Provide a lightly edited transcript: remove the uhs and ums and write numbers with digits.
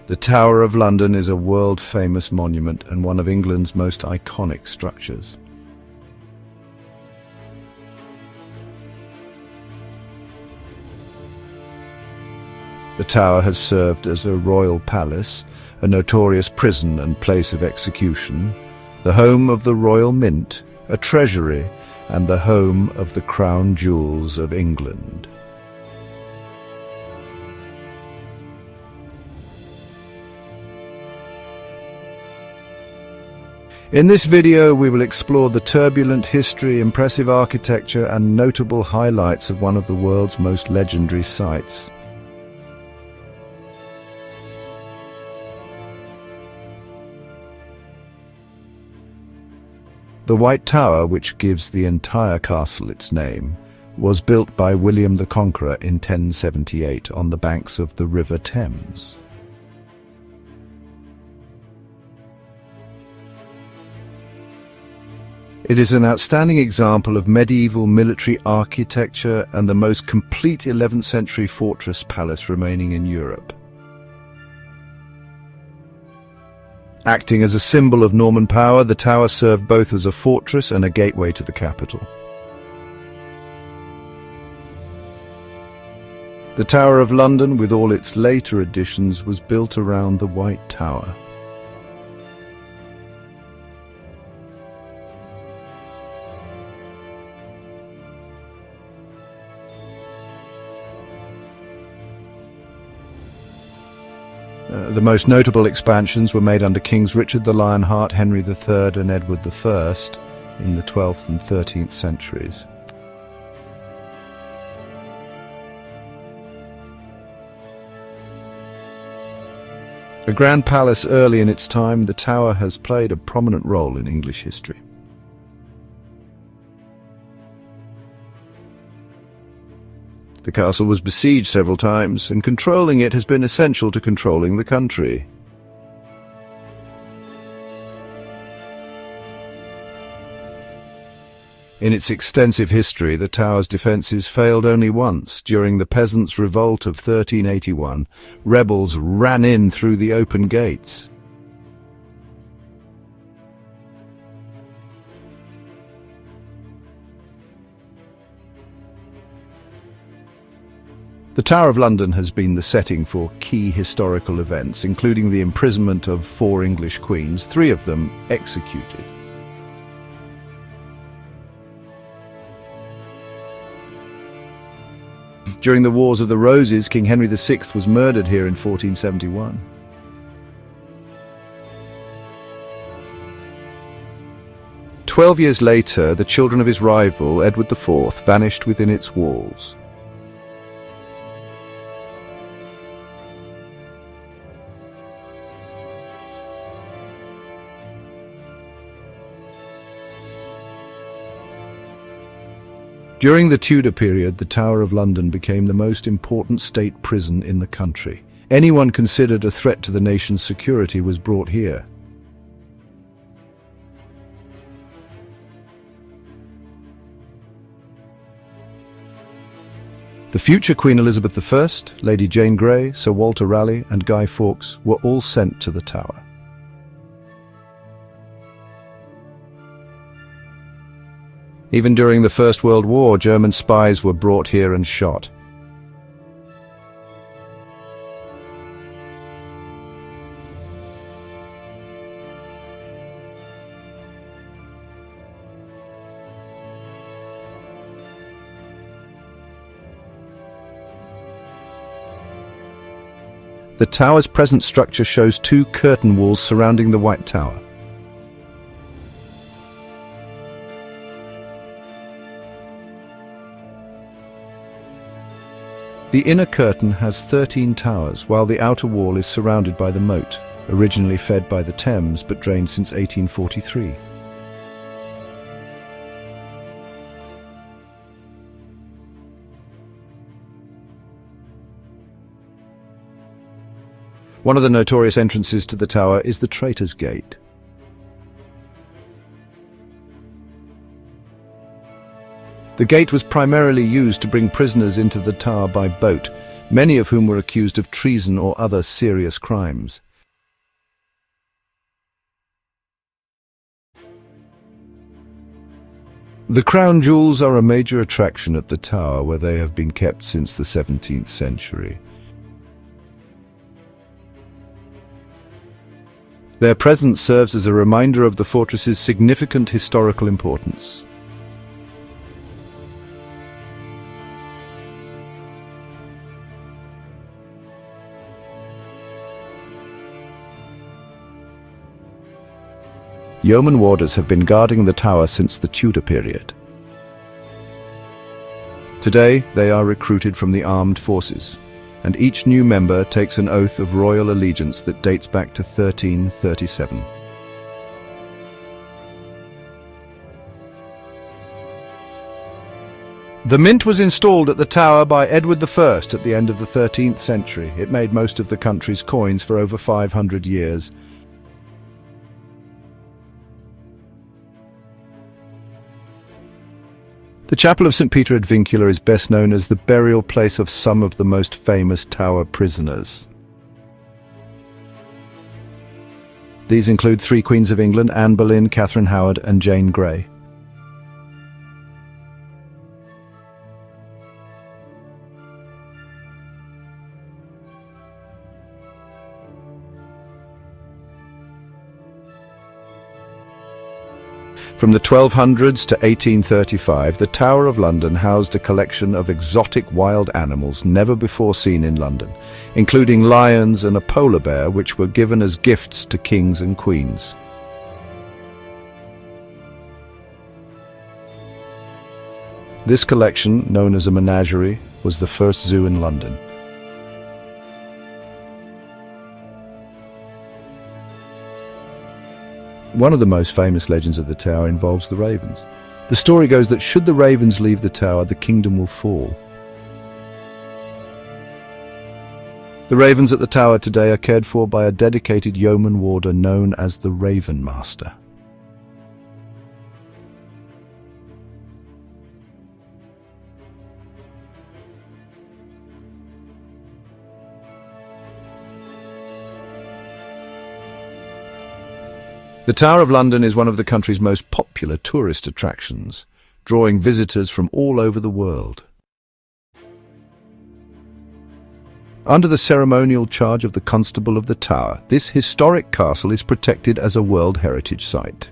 The Tower of London is a world-famous monument and one of England's most iconic structures. The tower has served as a royal palace, a notorious prison and place of execution, the home of the Royal Mint, a treasury, and the home of the crown jewels of England. In this video, we will explore the turbulent history, impressive architecture, and notable highlights of one of the world's most legendary sites. The White Tower, which gives the entire castle its name, was built by William the Conqueror in 1078 on the banks of the River Thames. It is an outstanding example of medieval military architecture and the most complete 11th century fortress palace remaining in Europe. Acting as a symbol of Norman power, the tower served both as a fortress and a gateway to the capital. The Tower of London, with all its later additions, was built around the White Tower. The most notable expansions were made under Kings Richard the Lionheart, Henry III and Edward I in the 12th and 13th centuries. A grand palace early in its time, the tower has played a prominent role in English history. The castle was besieged several times, and controlling it has been essential to controlling the country. In its extensive history, the tower's defences failed only once. During the Peasants' Revolt of 1381, rebels ran in through the open gates. The Tower of London has been the setting for key historical events, including the imprisonment of 4 English queens, 3 of them executed. During the Wars of the Roses, King Henry VI was murdered here in 1471. "12 years later, the children of his rival, Edward IV, vanished within its walls. During the Tudor period, the Tower of London became the most important state prison in the country. Anyone considered a threat to the nation's security was brought here. The future Queen Elizabeth I, Lady Jane Grey, Sir Walter Raleigh, and Guy Fawkes were all sent to the tower. Even during the First World War, German spies were brought here and shot. The tower's present structure shows 2 curtain walls surrounding the White Tower. The inner curtain has 13 towers, while the outer wall is surrounded by the moat, originally fed by the Thames but drained since 1843. One of the notorious entrances to the tower is the Traitor's Gate. The gate was primarily used to bring prisoners into the tower by boat, many of whom were accused of treason or other serious crimes. The crown jewels are a major attraction at the tower, where they have been kept since the 17th century. Their presence serves as a reminder of the fortress's significant historical importance. Yeoman Warders have been guarding the tower since the Tudor period. Today, they are recruited from the armed forces, and each new member takes an oath of royal allegiance that dates back to 1337. The mint was installed at the tower by Edward I at the end of the 13th century. It made most of the country's coins for over 500 years. The Chapel of St. Peter ad Vincula is best known as the burial place of some of the most famous Tower prisoners. These include three Queens of England: Anne Boleyn, Catherine Howard and Jane Grey. From the 1200s to 1835, the Tower of London housed a collection of exotic wild animals never before seen in London, including lions and a polar bear, which were given as gifts to kings and queens. This collection, known as a menagerie, was the first zoo in London. One of the most famous legends of the tower involves the ravens. The story goes that should the ravens leave the tower, the kingdom will fall. The ravens at the tower today are cared for by a dedicated yeoman warder known as the Raven Master. The Tower of London is one of the country's most popular tourist attractions, drawing visitors from all over the world. Under the ceremonial charge of the Constable of the Tower, this historic castle is protected as a World Heritage Site.